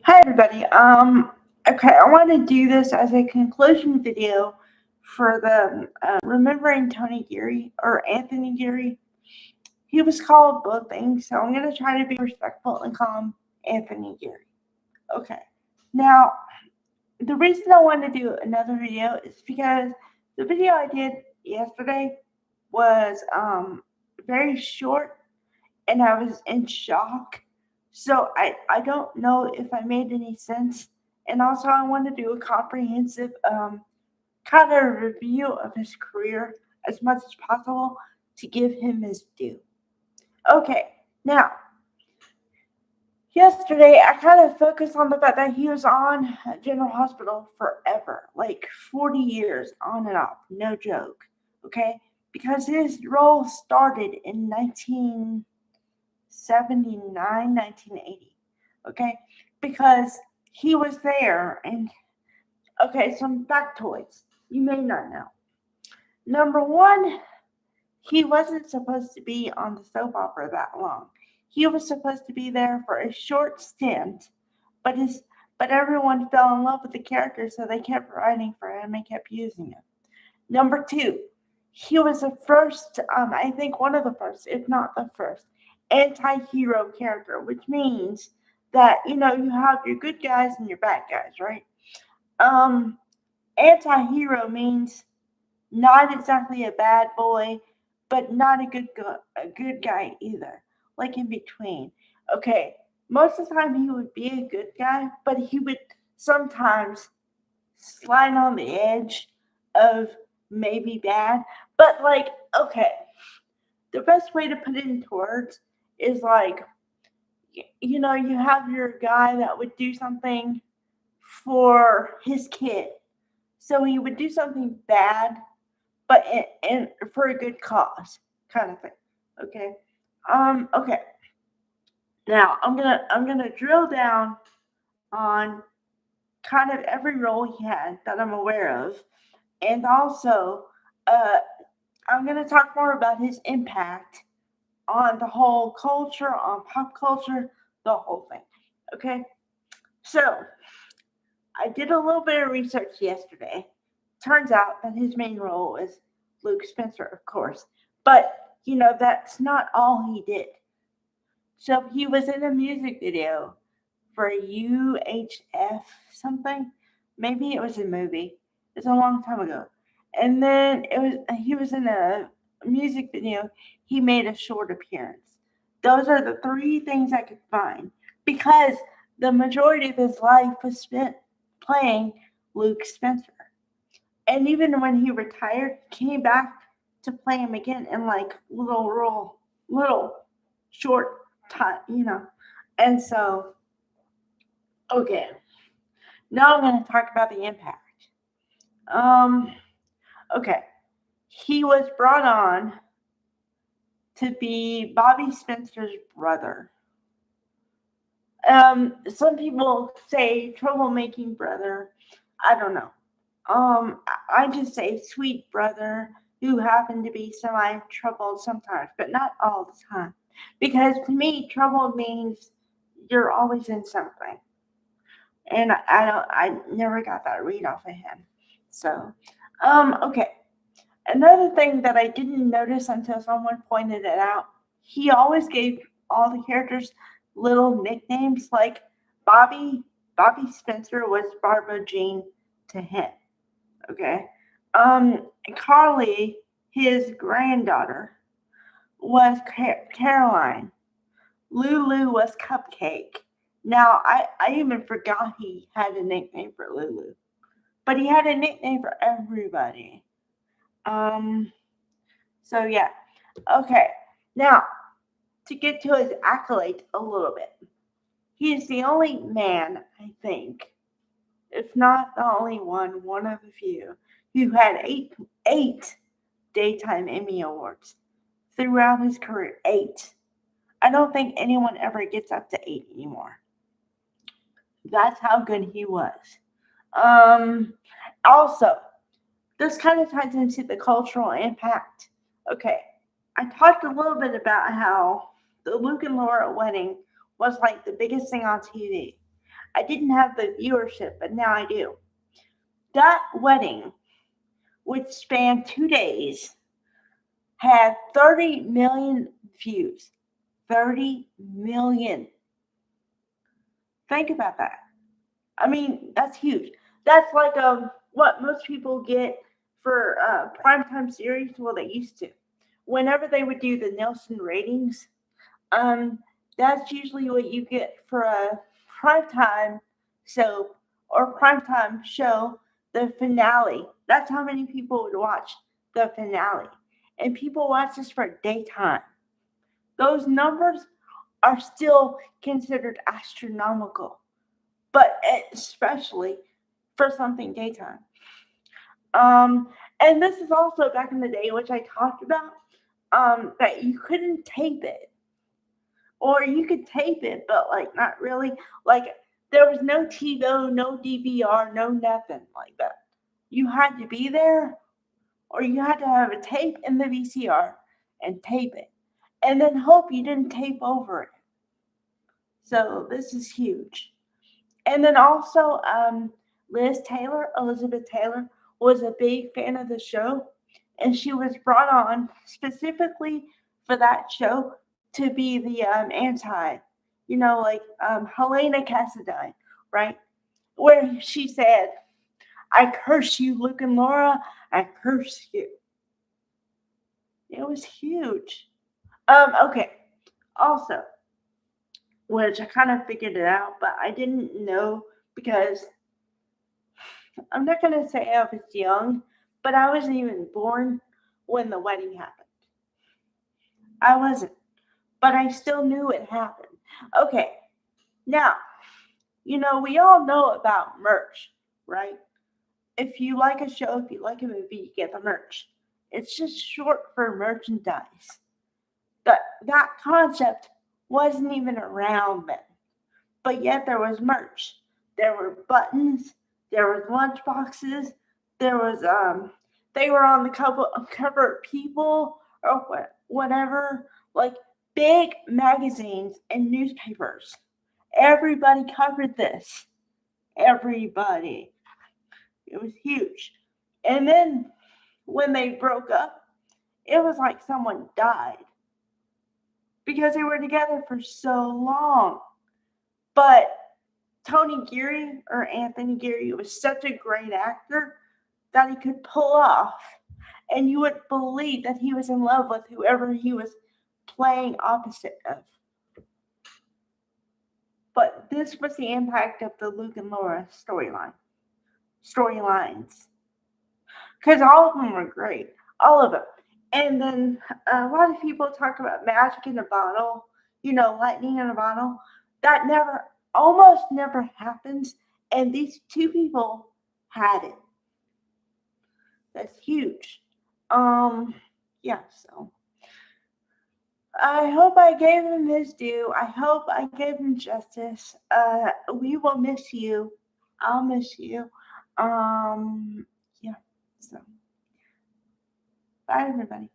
Hi everybody. Okay, I want to do this as a conclusion video for the remembering Tony Geary or Anthony Geary. He was called both things, so I'm gonna try to be respectful and call him Anthony Geary. Okay. Now, the reason I want to do another video is because the video I did yesterday was very short and I was in shock. So I don't know if I made any sense. And also, I want to do a comprehensive kind of review of his career as much as possible to give him his due. Okay, now, yesterday I kind of focused on the fact that he was on General Hospital forever, like 40 years on and off, no joke. Okay, because his role started in 1979, 1980. Okay, because he was there. And okay, some factoids you may not know. Number one, he wasn't supposed to be on the soap opera that long. He was supposed to be there for a short stint, but his but everyone fell in love with the character, so they kept writing for him and kept using him. Number two, he was the first, I think one of the first, if not the first, anti-hero character, which means that you have your good guys and your bad guys, right? Um, Anti-hero means not exactly a bad boy, but not a good guy either, like in between. Okay, most of the time he would be a good guy, but he would sometimes slide on the edge of maybe bad. But like, okay, the best way to put it into words is like, you have your guy that would do something for his kid. So he would do something bad, but in for a good cause, kind of thing. Okay. Okay. Now I'm gonna drill down on kind of every role he had that I'm aware of, and also uh, I'm gonna talk more about his impact on the whole culture, on pop culture, the whole thing. Okay. So I did a little bit of research yesterday. Turns out that his main role is Luke Spencer, of course. But, that's not all he did. So he was in a music video for UHF something. Maybe it was a movie. It's a long time ago. And then he was in a music video. He made a short appearance. Those are the three things I could find because the majority of his life was spent playing Luke Spencer. And even when he retired, he came back to play him again in like little short time. And so, okay, now I'm going to talk about the impact. Um, okay, he was brought on to be Bobby Spencer's brother. Some people say troublemaking brother. I don't know. I just say sweet brother who happened to be semi troubled sometimes, but not all the time. Because to me, troubled means you're always in something, and I never got that read off of him. So, okay. Another thing that I didn't notice until someone pointed it out, he always gave all the characters little nicknames like Bobby. Bobby Spencer was Barbara Jean to him. Okay. Carly, his granddaughter, was Caroline. Lulu was Cupcake. Now, I even forgot he had a nickname for Lulu, but he had a nickname for everybody. Um, so yeah. Okay. Now, to get to his accolades a little bit, he is the only man, I think, if not the only one of the few, who had eight daytime Emmy Awards throughout his career. Eight. I don't think anyone ever gets up to eight anymore. That's how good he was. Um, Also, this kind of ties into the cultural impact. Okay, I talked a little bit about how the Luke and Laura wedding was like the biggest thing on TV. I didn't have the viewership, but now I do. That wedding, which spanned 2 days, had 30 million views. 30 million. Think about that. I mean, that's huge. That's like what most people get for primetime series. Well, they used to. Whenever they would do the Nielsen ratings, um, that's usually what you get for a primetime soap or primetime show, the finale. That's how many people would watch the finale. And people watch this for daytime. Those numbers are still considered astronomical, but especially for something daytime. Um, and this is also back in the day, which I talked about, that you couldn't tape it, or you could tape it, but like not really. Like there was no TiVo, no DVR, no nothing like that. You had to be there, or you had to have a tape in the VCR and tape it, and then hope you didn't tape over it. So this is huge. And then also, Elizabeth Taylor, was a big fan of the show, and she was brought on specifically for that show to be the anti, like Helena Cassadine, right? Where she said, "I curse you, Luke and Laura. I curse you." It was huge. Okay. Also, which I kind of figured it out, but I didn't know because I'm not going to say I was young, but I wasn't even born when the wedding happened. I wasn't, but I still knew it happened. Okay, now, we all know about merch, right? If you like a show, if you like a movie, you get the merch. It's just short for merchandise. That concept wasn't even around then, but yet there was merch. There were buttons, there was lunch boxes, there was they were on the cover of People or whatever, like big magazines and newspapers. Everybody covered this. Everybody. It was huge. And then when they broke up, it was like someone died because they were together for so long. But Tony Geary, or Anthony Geary, was such a great actor that he could pull off, and you would believe that he was in love with whoever he was playing opposite of. But this was the impact of the Luke and Laura storylines, because all of them were great, all of them. And then a lot of people talk about magic in a bottle, lightning in a bottle. That almost never happens, and these two people had it. That's huge. Yeah, so I hope I gave him his due. I hope I gave him justice. We will miss you. I'll miss you. Yeah, so bye everybody.